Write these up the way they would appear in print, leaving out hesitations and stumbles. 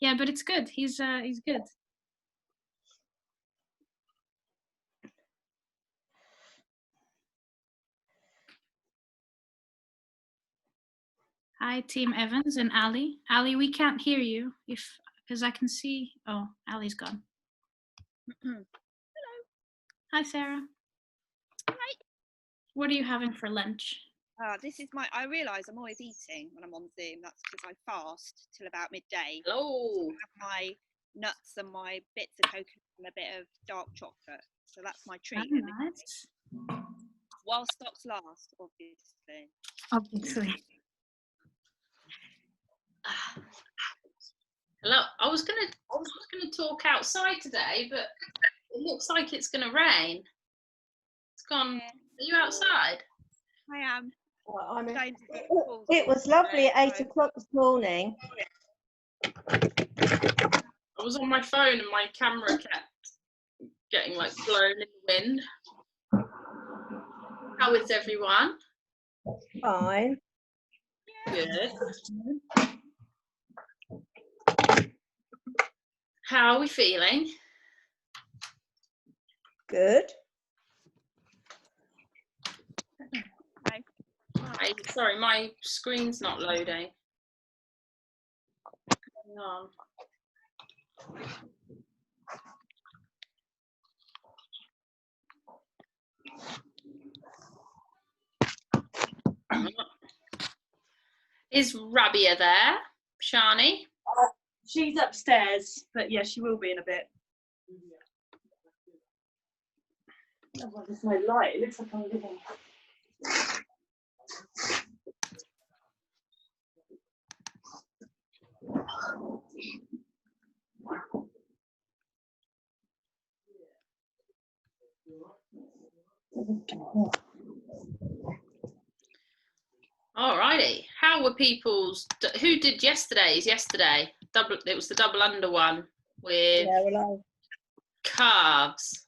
Yeah, but it's good. He's good. Hi, Team Evans and Ali. Ali, we can't hear you because I can see. Oh, Ali's gone. Hello. Hi, Sarah. Hi. What are you having for lunch? This is I realise I'm always eating when I'm on Zoom. That's because I fast till about midday. Hello. So I have my nuts and my bits of coconut and a bit of dark chocolate. So that's my treat. Oh, nice. While stocks last, obviously. Obviously. Hello. I was gonna talk outside today, but it looks like it's gonna rain. It's gone. Yeah. Are you outside? I am. Well, it was lovely at 8 o'clock this morning. I was on my phone and my camera kept getting like blown in the wind. How is everyone? Fine. Good. How are we feeling? Good. Hi. Sorry, my screen's not loading. Hang on. Is Rabia there? Shani? She's upstairs, but yeah, she will be in a bit. Oh, well, there's no light. It looks like I'm living. Alrighty. How were people's? Who did yesterday's? Yesterday, it was the double under one with calves.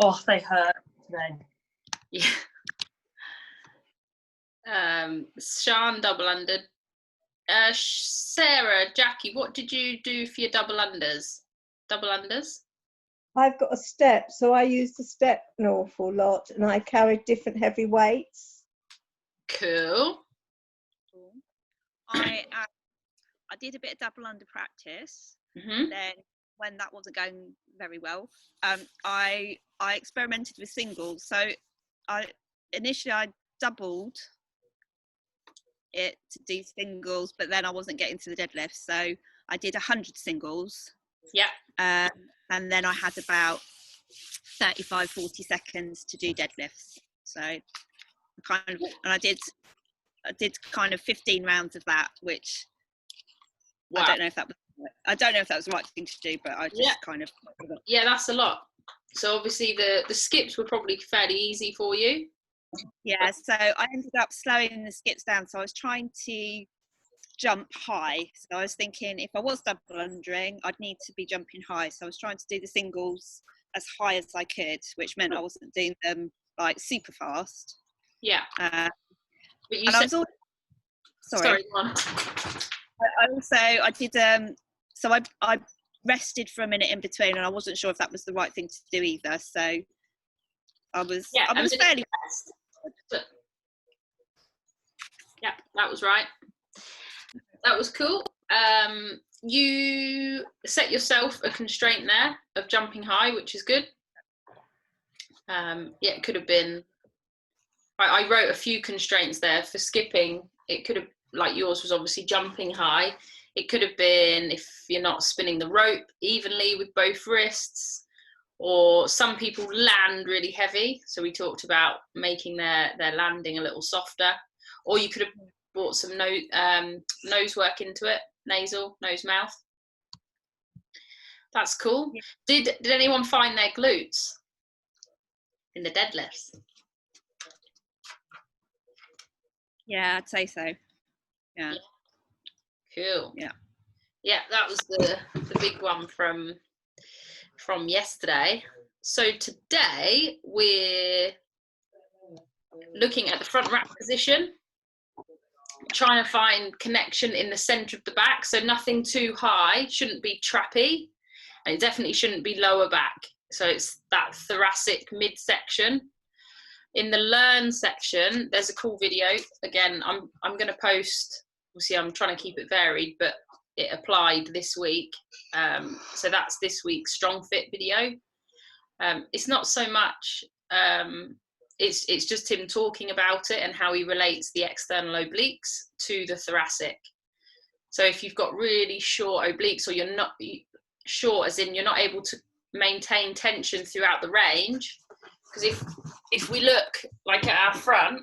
Oh, they hurt today. Yeah. Sean double undered. Sarah, Jackie, what did you do for your double unders? Double unders? I've got a step, so I use the step an awful lot, and I carried different heavy weights. Cool. I did a bit of double under practice. Mm-hmm. Then when that wasn't going very well, I experimented with singles. So initially I doubled it to do singles, but then I wasn't getting to the deadlift, so I did 100 singles. Yeah. And then I had about 35-40 seconds to do deadlifts. So I did kind of 15 rounds of that, which wow. I don't know if that was the right thing to do, but I just kind of. Yeah, that's a lot. So obviously the skips were probably fairly easy for you. Yeah, so I ended up slowing the skips down. So I was trying to jump high. So I was thinking if I was double undering, I'd need to be jumping high. So I was trying to do the singles as high as I could, which meant I wasn't doing them like super fast. Yeah. But you said, I was also, sorry. Go on. I did so I rested for a minute in between, and I wasn't sure if that was the right thing to do either. So I was fairly fast. But, yeah, that was right. That was cool. You set yourself a constraint there of jumping high, which is good. Yeah, it could have been. I wrote a few constraints there for skipping. It could have, like yours was obviously jumping high. It could have been if you're not spinning the rope evenly with both wrists, or some people land really heavy. So we talked about making their landing a little softer, or you could have brought some nose work into it, nose mouth. That's cool. Yeah. Did anyone find their glutes in the deadlifts? Yeah, I'd say so. Yeah. Cool. Yeah. Yeah, that was the big one from yesterday. So today we're looking at the front rack position. trying to find connection in the center of the back. So nothing too high, shouldn't be trappy, and it definitely shouldn't be lower back. So it's that thoracic midsection. In the learn section, there's a cool video. Again, I'm going to post, obviously I'm trying to keep it varied, but it applied this week. So that's this week's Strong Fit video. It's not so much, it's just him talking about it and how he relates the external obliques to the thoracic. So if you've got really short obliques, or you're not short as in you're not able to maintain tension throughout the range, because if we look like at our front,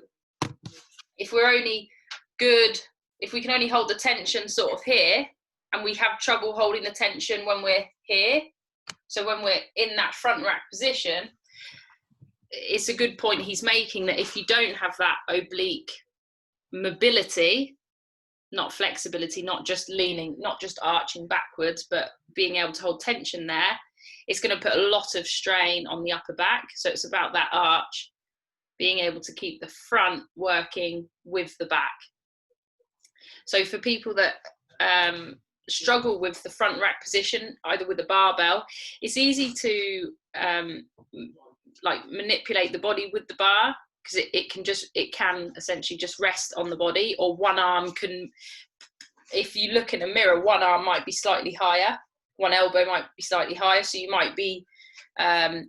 if we're only good, if we can only hold the tension sort of here, and we have trouble holding the tension when we're here, so when we're in that front rack position, it's a good point he's making that if you don't have that oblique mobility, not flexibility, not just leaning, not just arching backwards, but being able to hold tension there, it's going to put a lot of strain on the upper back. So it's about that arch, being able to keep the front working with the back. So for people that struggle with the front rack position, either with a barbell, it's easy to like manipulate the body with the bar, because it can essentially just rest on the body, or one arm can, if you look in a mirror, one arm might be slightly higher, one elbow might be slightly higher, so you might be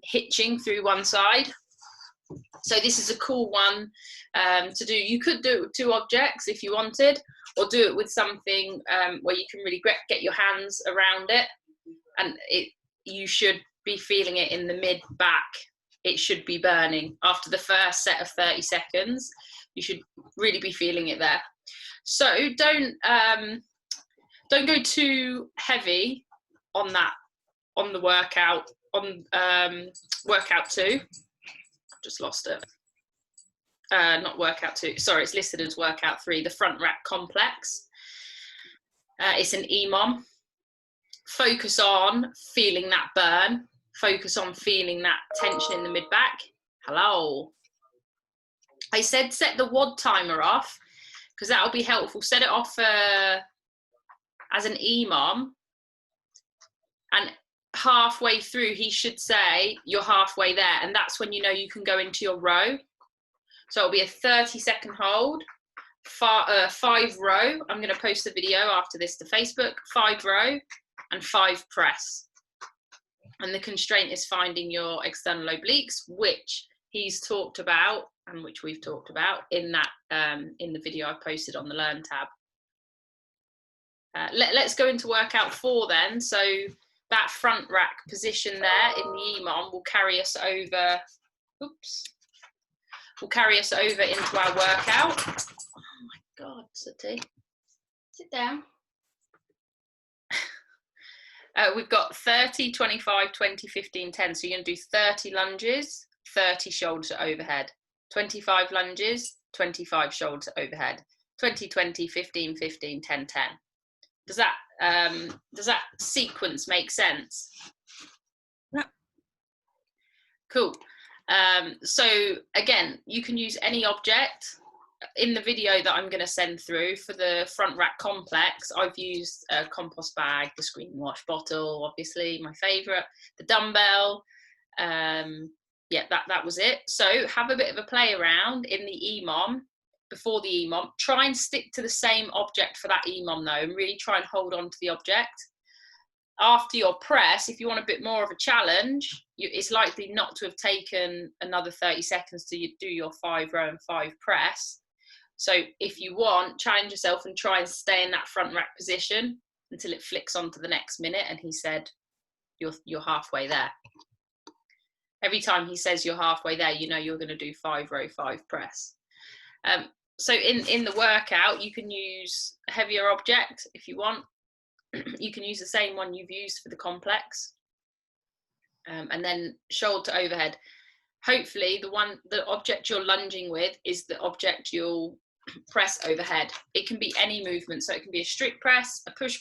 hitching through one side. So this is a cool one to do. You could do it with two objects if you wanted, or do it with something where you can really get your hands around it, and you should be feeling it in the mid back. It should be burning after the first set of 30 seconds. You should really be feeling it there. So don't go too heavy on that, on the workout, on workout 2. Just lost it. Not workout 2, sorry, it's listed as workout 3, the front rack complex. It's an EMOM. Focus on feeling that burn. Focus on feeling that tension in the mid back. Hello. I said set the WOD timer off, because that'll be helpful. Set it off as an EMOM, and halfway through he should say you're halfway there, and that's when you know you can go into your row. So it'll be a 30-second hold, 5 row. I'm going to post the video after this to Facebook. 5 row and 5 press. And the constraint is finding your external obliques, which he's talked about and which we've talked about in that in the video I posted on the Learn tab. Let's go into workout 4 then. So that front rack position there in the EMOM will carry us over. Oops. Will carry us over into our workout. Oh my God, Sati. Sit down. We've got 30, 25, 20, 15, 10. So you're going to do 30 lunges, 30 shoulder to overhead. 25 lunges, 25 shoulder to overhead. 20, 20, 15, 15, 10, 10. Does that sequence make sense? Yeah. Cool. So again, you can use any object. In the video that I'm going to send through for the front rack complex, I've used a compost bag, the screen wash bottle, obviously my favorite, the dumbbell. Yeah, that was it. So have a bit of a play around in the EMOM, before the EMOM. Try and stick to the same object for that EMOM though, and really try and hold on to the object. After your press, if you want a bit more of a challenge, it's likely not to have taken another 30 seconds to do your 5 row and 5 press. So if you want, challenge yourself and try and stay in that front rack position until it flicks on to the next minute. And he said, you're halfway there. Every time he says you're halfway there, you know you're going to do 5 row, 5 press. So in the workout, you can use a heavier object if you want. You can use the same one you've used for the complex. And then shoulder to overhead. Hopefully the object you're lunging with is the object you'll press overhead. It can be any movement. So it can be a strict press, a push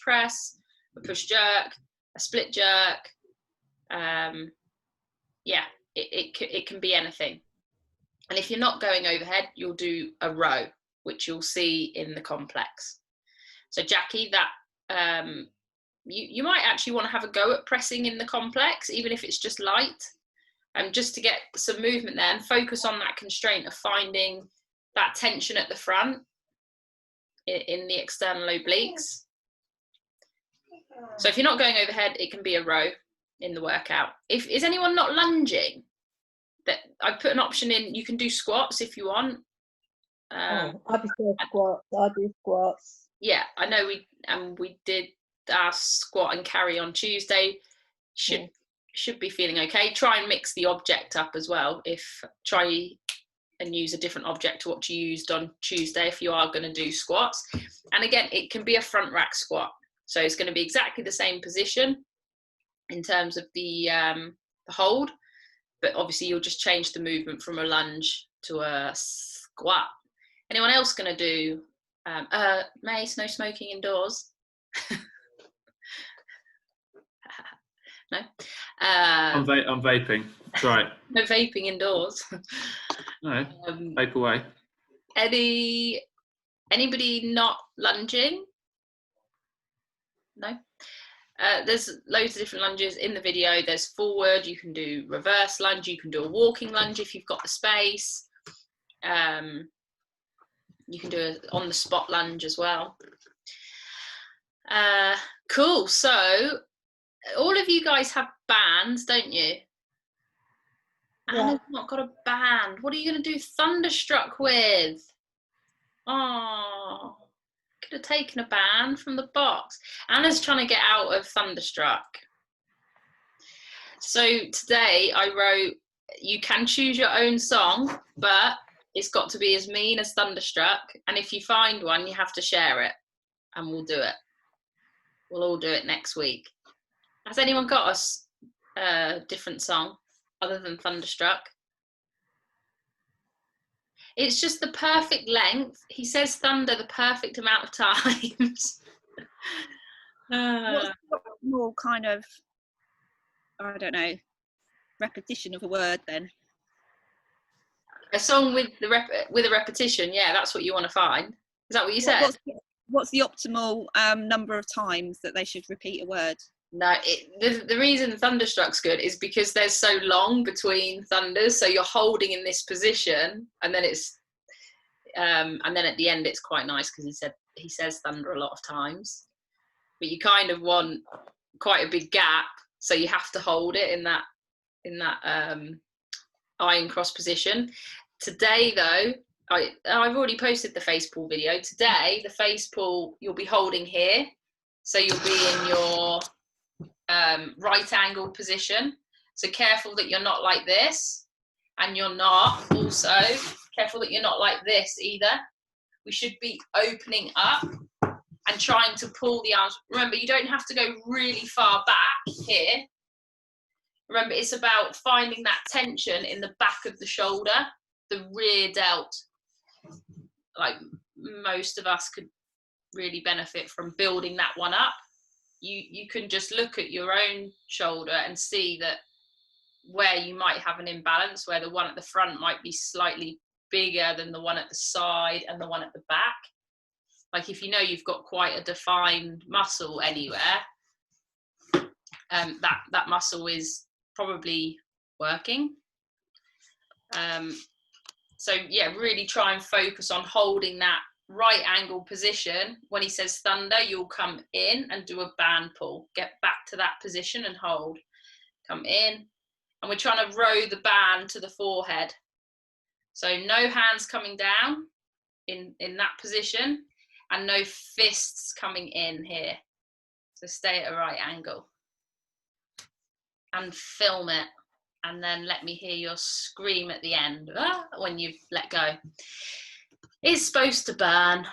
jerk, a split jerk. Yeah, it can be anything. And if you're not going overhead, you'll do a row. which you'll see in the complex. So Jackie, that you might actually want to have a go at pressing in the complex, even if it's just light, just to get some movement there and focus on that constraint of finding that tension at the front in the external obliques. So if you're not going overhead, it can be a row in the workout. Is anyone not lunging? That I put an option in, you can do squats if you want. I prefer squats. I do squats. Yeah, I know we did our squat and carry on Tuesday. Should be feeling okay. Try and mix the object up as well. Try and use a different object to what you used on Tuesday if you are going to do squats. And again, it can be a front rack squat. So it's going to be exactly the same position in terms of the hold, but obviously you'll just change the movement from a lunge to a squat. Anyone else going to do Mace, no smoking indoors? No. I'm vaping. That's right. No vaping indoors. No, vape away. Anybody not lunging? No. There's loads of different lunges in the video. There's forward, you can do reverse lunge, you can do a walking lunge if you've got the space. You can do an on the spot lunge as well. Cool. So all of you guys have bands, don't you? Yeah. Anna's not got a band. What are you going to do Thunderstruck with? Oh, could have taken a band from the box. Anna's trying to get out of Thunderstruck. So today I wrote, you can choose your own song, but it's got to be as mean as Thunderstruck. And if you find one, you have to share it and we'll do it. We'll all do it next week. Has anyone got a different song other than Thunderstruck? It's just the perfect length. He says thunder the perfect amount of times. What's more kind of, I don't know, repetition of a word then? A song with a repetition, yeah, that's what you want to find. Is that what you said? What's the optimal number of times that they should repeat a word? No, the reason Thunderstruck's good is because there's so long between thunders, so you're holding in this position, and then and then at the end it's quite nice because he says thunder a lot of times, but you kind of want quite a big gap, so you have to hold it in that iron cross position. Today though, I've already posted the face pull video. Today the face pull you'll be holding here, so you'll be in your right angled position, so careful that you're not like this, and you're not also careful that you're not like this either. We should be opening up and trying to pull the arms. Remember, you don't have to go really far back here. Remember, it's about finding that tension in the back of the shoulder, the rear delt. Like most of us could really benefit from building that one up. You can just look at your own shoulder and see that where you might have an imbalance, where the one at the front might be slightly bigger than the one at the side and the one at the back. Like if you know you've got quite a defined muscle anywhere, that muscle is probably working. So yeah, really try and focus on holding that right angle position. When he says thunder, you'll come in and do a band pull. Get back to that position and hold. Come in. And we're trying to row the band to the forehead. So no hands coming down in that position, and no fists coming in here. So stay at a right angle. And film it. And then let me hear your scream at the end when you let go. It's supposed to burn.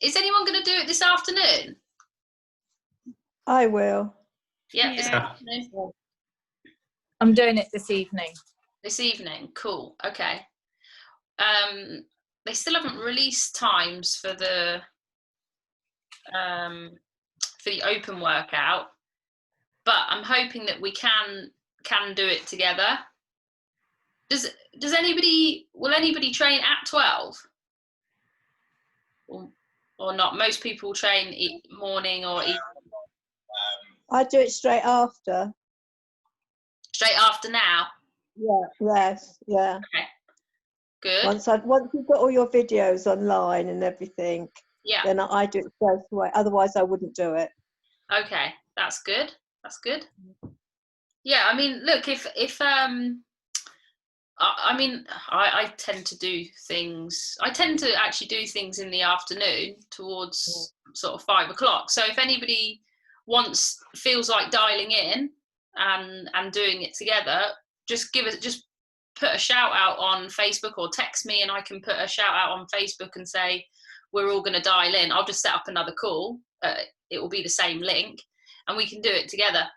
Is anyone going to do it this afternoon? I will. Yeah, this Yeah. afternoon. I'm doing it this evening. This evening, cool. Okay. They still haven't released times for the open workout, but I'm hoping that we can do it together. Will anybody train at 12? Or not? Most people train morning or evening. I do it straight after. Straight after now? Yeah, yes, yeah. Okay. Good. Once you've got all your videos online and everything, Yeah. then I do it straight away. Otherwise, I wouldn't do it. Okay, that's good. That's good. Yeah, I mean, look, I tend to do things. I tend to actually do things in the afternoon towards sort of 5 o'clock. So if anybody feels like dialing in and doing it together, just put a shout out on Facebook or text me, and I can put a shout out on Facebook and say we're all going to dial in. I'll just set up another call. It will be the same link, and we can do it together.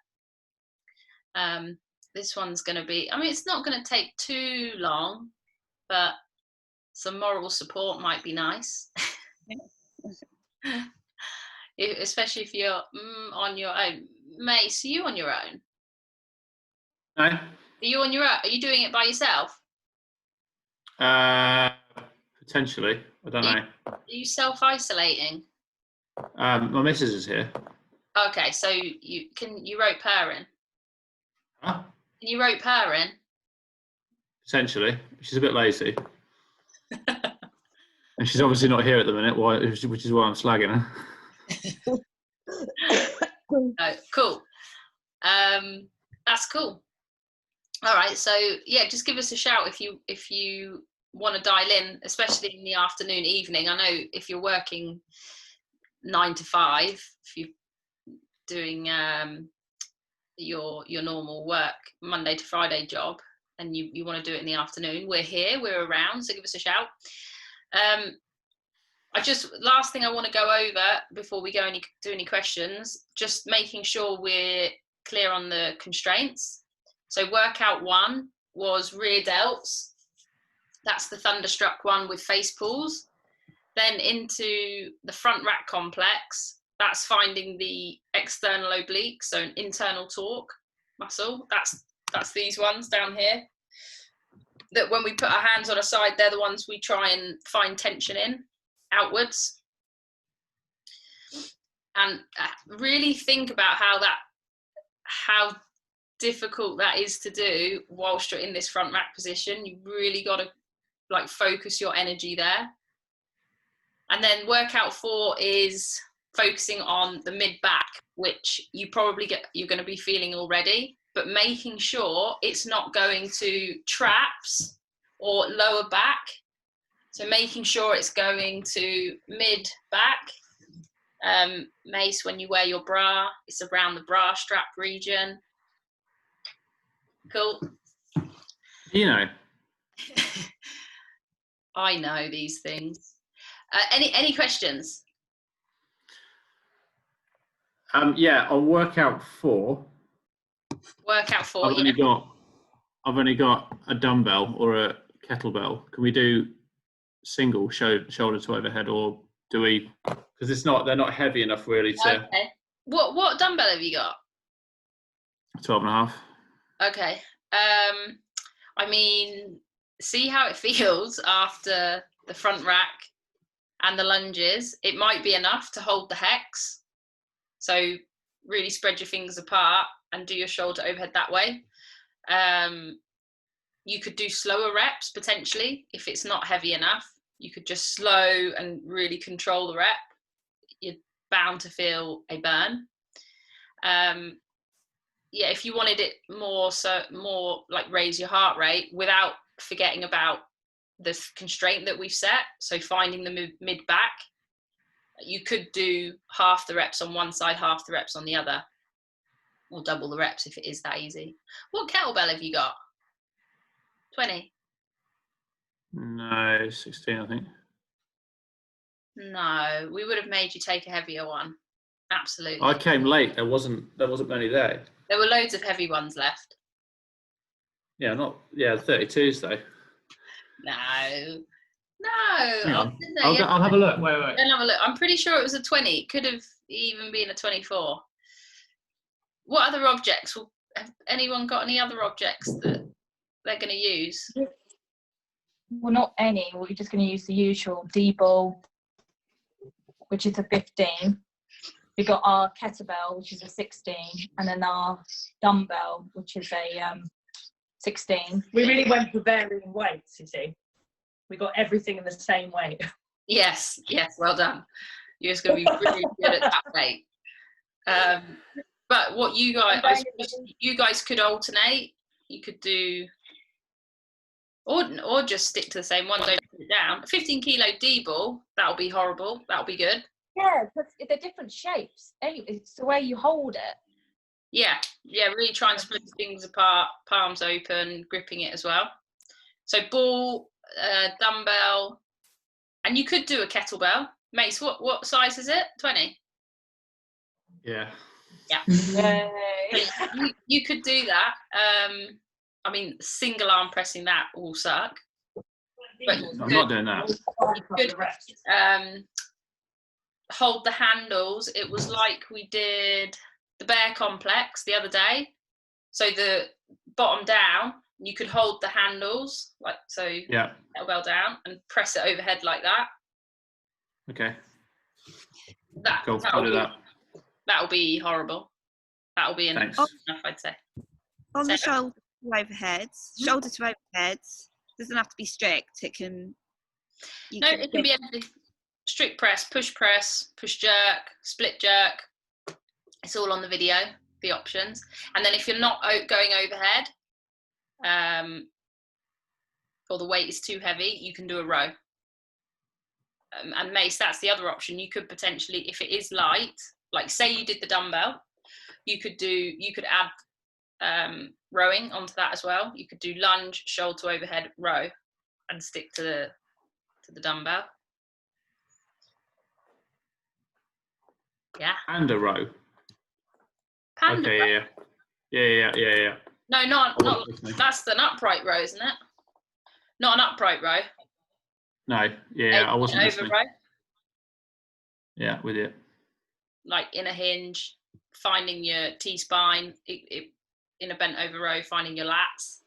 This one's going to be, I mean, it's not going to take too long, but some moral support might be nice. Especially if you're on your own. Mace, are you on your own? No. Are you on your own? Are you doing it by yourself? Potentially. I don't know. Are you self-isolating? My missus is here. Okay, so you rope her in? Huh? Can you rope her in? Potentially. She's a bit lazy. And she's obviously not here at the minute, which is why I'm slagging her. Oh, cool. That's cool. All right, so yeah, just give us a shout if you want to dial in, especially in the afternoon, evening. I know if you're working 9 to 5, if you're doing your normal work Monday to Friday job, and you want to do it in the afternoon, we're here, we're around, so give us a shout. Last thing I want to go over before we go do any questions, just making sure we're clear on the constraints. So workout 1 was rear delts. That's the thunderstruck one with face pulls. Then into the front rack complex. That's finding the external oblique, so an internal torque muscle. That's these ones down here. That when we put our hands on a side, they're the ones we try and find tension in, outwards. And really think about how difficult that is to do whilst you're in this front rack position. You really got to like focus your energy there. And then workout 4 is focusing on the mid back, which you're going to be feeling already, but making sure it's not going to traps or lower back. So making sure it's going to mid back. Mace, when you wear your bra, it's around the bra strap region. Cool. You know. I know these things. Any questions? Yeah, on workout 4. Workout 4. I've only got a dumbbell or a kettlebell. Can we do single shoulder to overhead, or do we? Because they're not heavy enough really to. Okay. What dumbbell have you got? 12.5. Okay. I mean, see how it feels after the front rack and the lunges. It might be enough to hold the hex. So really spread your fingers apart and do your shoulder overhead that way. You could do slower reps potentially if it's not heavy enough. You could just slow and really control the rep. You're bound to feel a burn. Yeah, if you wanted it more like raise your heart rate without forgetting about the constraint that we've set, so finding the mid back, you could do half the reps on one side, half the reps on the other, or double the reps if it is that easy. What kettlebell have you got? 20? No, 16, I think. No, we would have made you take a heavier one. Absolutely. I came late. There wasn't many there. There were loads of heavy ones left. Yeah, 32s though. No. Hang on. I'll have a look. Wait. Don't have a look. I'm pretty sure it was a 20. It could have even been a 24. What other objects? Have anyone got any other objects that they're going to use? Well, not any. We're just going to use the usual D-ball, which is a 15. We've got our kettlebell, which is a 16, and then our dumbbell, which is a 16. We really went for varying weights, you see. We got everything in the same weight. Yes, well done. You're just going to be really good at that weight. But what you guys, I suppose you guys could alternate. You could do, or just stick to the same one. Don't put it down. A 15 kilo D-ball, that'll be horrible. That'll be good. Yeah, but they're different shapes. Anyway, it's the way you hold it. Yeah, really try and split things apart, palms open, gripping it as well. So ball, dumbbell, and you could do a kettlebell. Mace, what size is it? 20? Yeah. Yeah. You could do that. I mean, single arm pressing that will suck. But I'm not doing that. you could hold the handles. It was like we did the bear complex the other day. So the bottom down, you could hold the handles like so. Yeah. Kettlebell down and press it overhead like that. Okay. That'll be horrible. That'll be enough, I'd say. On the shoulder to overheads, doesn't have to be strict. It can. It can be anything. Strict press, push, jerk, split jerk. It's all on the video, the options. And then if you're not going overhead, or the weight is too heavy, you can do a row. And Mace, that's the other option. You could potentially, if it is light, like say you did the dumbbell, you could add rowing onto that as well. You could do lunge, shoulder to overhead, row, and stick to the dumbbell. Yeah. And a row. Panda okay. row. Yeah. No, not that's an upright row, isn't it? Not an upright row. No. Yeah. I wasn't over row. Yeah, with you. Like in a hinge, finding your T-spine, in a bent over row, finding your lats.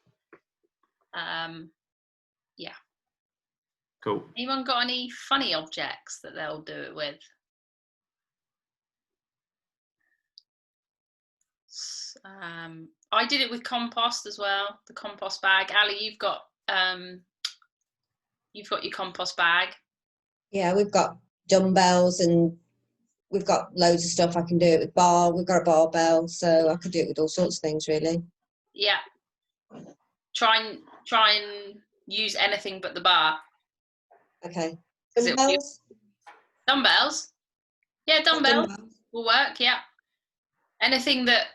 Yeah. Cool. Anyone got any funny objects that they'll do it with? I did it with compost as well. The compost bag. Ali, you've got your compost bag. Yeah, we've got dumbbells and we've got loads of stuff. I can do it with we've got a barbell, so I could do it with all sorts of things really. Yeah. Try and use anything but the bar. Okay. Dumbbells? Yeah, dumbbells will work, yeah. Anything that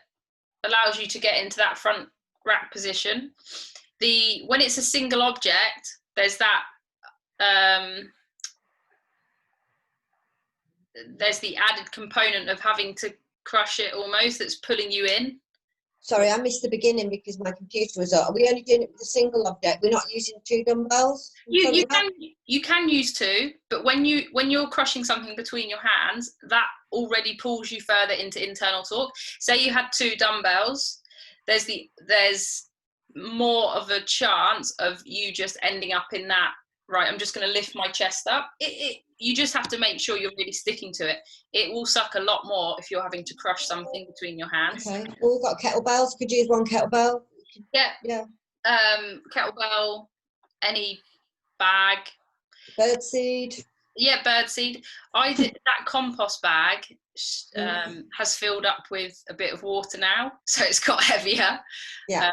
allows you to get into that front rack position. When it's a single object, there's that there's the added component of having to crush it almost, that's pulling you in. Sorry, I missed the beginning because my computer was up. Are we only doing it with a single object? We're not using 2 dumbbells? You can use 2, but when you're crushing something between your hands, that already pulls you further into internal torque. Say you had 2 dumbbells, there's more of a chance of you just ending up in that, right, I'm just going to lift my chest up. You just have to make sure you're really sticking to it. It will suck a lot more if you're having to crush something between your hands. Okay. Well, we've got kettlebells. Could use 1 kettlebell. Yeah. Kettlebell, any bag. Birdseed. Yeah, birdseed. I did that compost bag. Has filled up with a bit of water now, so it's got heavier. Yeah.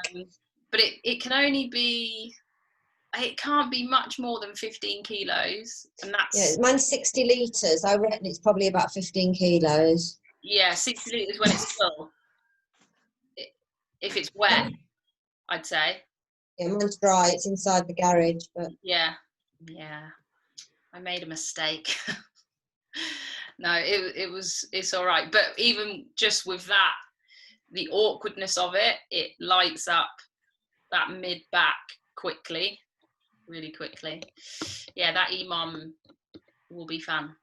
But it can only be. It can't be much more than 15 kilos, and that's... Yeah, mine's 60 litres. I reckon it's probably about 15 kilos. Yeah, 60 litres when it's full. If it's wet, I'd say. Yeah, mine's dry. It's inside the garage, but... Yeah. I made a mistake. No, it's all right. But even just with that, the awkwardness of it lights up that mid-back quickly. Really quickly. Yeah, that EMOM will be fun.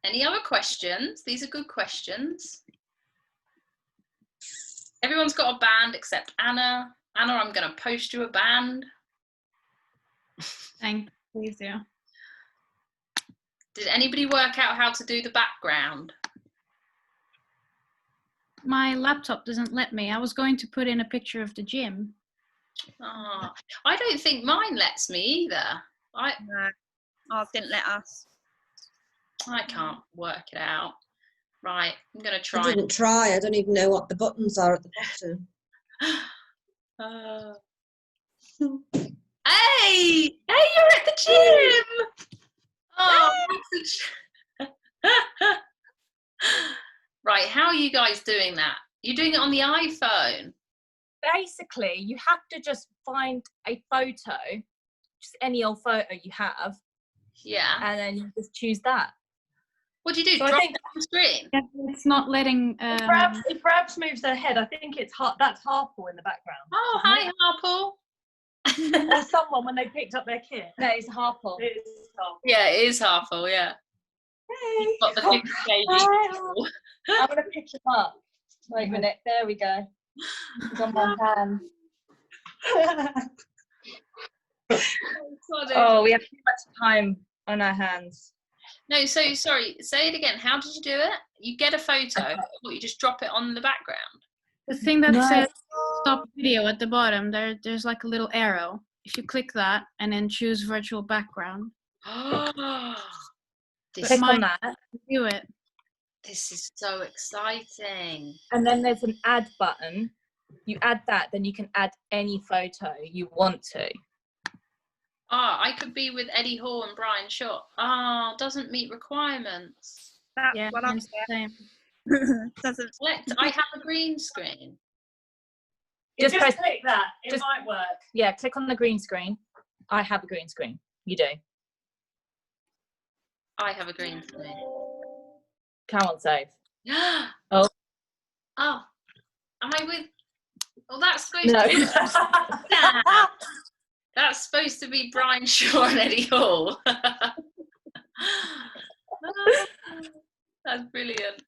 Any other questions? These are good questions. Everyone's got a band except Anna. Anna, I'm going to post you a band. Thank please do. Did anybody work out how to do the background? My laptop doesn't let me. I was going to put in a picture of the gym. Oh, I don't think mine lets me either. No, ours didn't let us. I can't work it out. Right, I'm going to I try. didn't try. I don't even know what the buttons are at the bottom. Hey, you're at the gym. Oh, right. How are you guys doing that? You're doing it on the iPhone. Basically, you have to just find a photo, just any old photo you have, Yeah. and then you just choose that. What do you do? So I Drop think- it on the screen? Yeah, it's not letting. If Rabs moves their head, I think that's Harple in the background. Oh, isn't hi, it? Harple. Or someone when they picked up their kit. No, it's Harple. It is Harple. Yeah, it is Harple. Yeah. Hey. You've got the 50 kg. I'm going to pick him up. Wait a minute. There we go. He's on my hand. Oh, we have too much time on our hands. No, so sorry. Say it again. How did you do it? You get a photo, or you just drop it on the background? The thing that No. says stop video at the bottom, there's like a little arrow. If you click that and then choose virtual background, Click on that. do it. This is so exciting. And then there's an add button. You add that, then you can add any photo you want to. I could be with Eddie Hall and Brian Shaw. Doesn't meet requirements. That's Yeah, what I'm mine's the same. doesn't. Select, I have a green screen. Just Just press- click that. It just- might work. Yeah, click on the green screen. I have a green screen. You do. I have a green screen. Come on, save. Oh, am I with? Oh, that's supposed No. to be. That's supposed to be Brian Shaw and Eddie Hall. That's brilliant.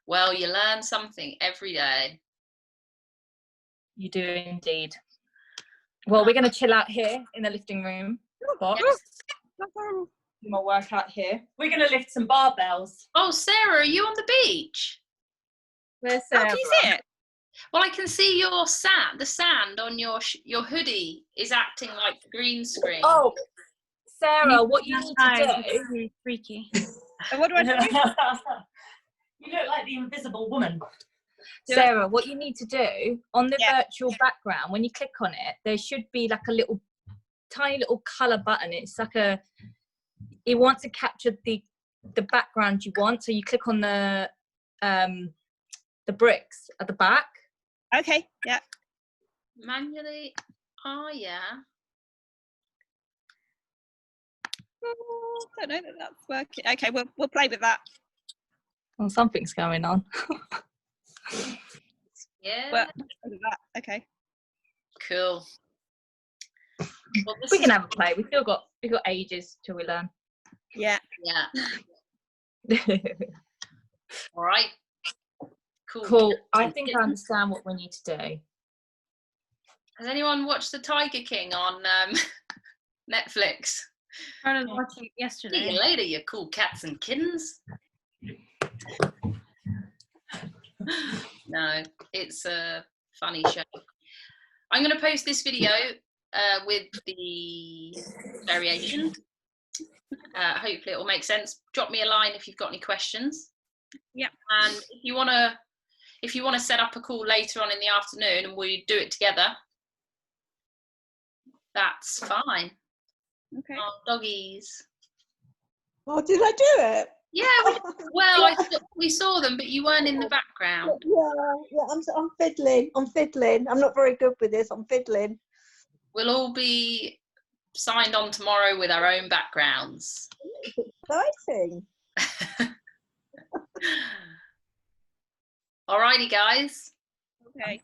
Well, you learn something every day. You do indeed. Well, we're going to chill out here in the lifting room box. Do my workout here. We're going to lift some barbells. Oh, Sarah, are you on the beach? Where's How Sarah? can you see it? Well, I can see your sand. The sand on your hoodie is acting like the green screen. Oh, Sarah, what you need to It's do. really freaky. So what do I do? You look like the invisible woman. Sarah, what you need to do on the Yeah. virtual background, when you click on it, there should be like a little tiny little color button. It's like it wants to capture the background you want. So you click on the bricks at the back. Okay, yeah. Manually. Oh, yeah. Don't know that that's working. Okay, we'll play with that. Well, something's going on. Yeah. Well, okay. Cool. Well, this We is- can have a play. We've got ages till we learn. Yeah. Yeah. All right. Cool. Cool. I think I understand what we need to do. Has anyone watched The Tiger King on Netflix? Started watching it See yesterday. you later, you cool cats and kittens. No, it's a funny show. I'm going to post this video with the variation. Hopefully it will make sense. Drop me a line if you've got any questions. Yeah. And if you want to set up a call later on in the afternoon and we do it together, that's fine. Okay. Oh, doggies. Oh, did I do it? Yeah, we saw them, but you weren't in the background. Yeah, I'm fiddling. I'm not very good with this. I'm fiddling. We'll all be signed on tomorrow with our own backgrounds. Exciting. Alrighty, guys. Okay.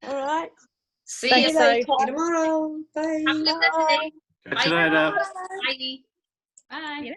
All right. See Thanks, you. so. See you tomorrow. Bye. Have a good Bye. day. Catch you later. Bye. Bye. Yeah.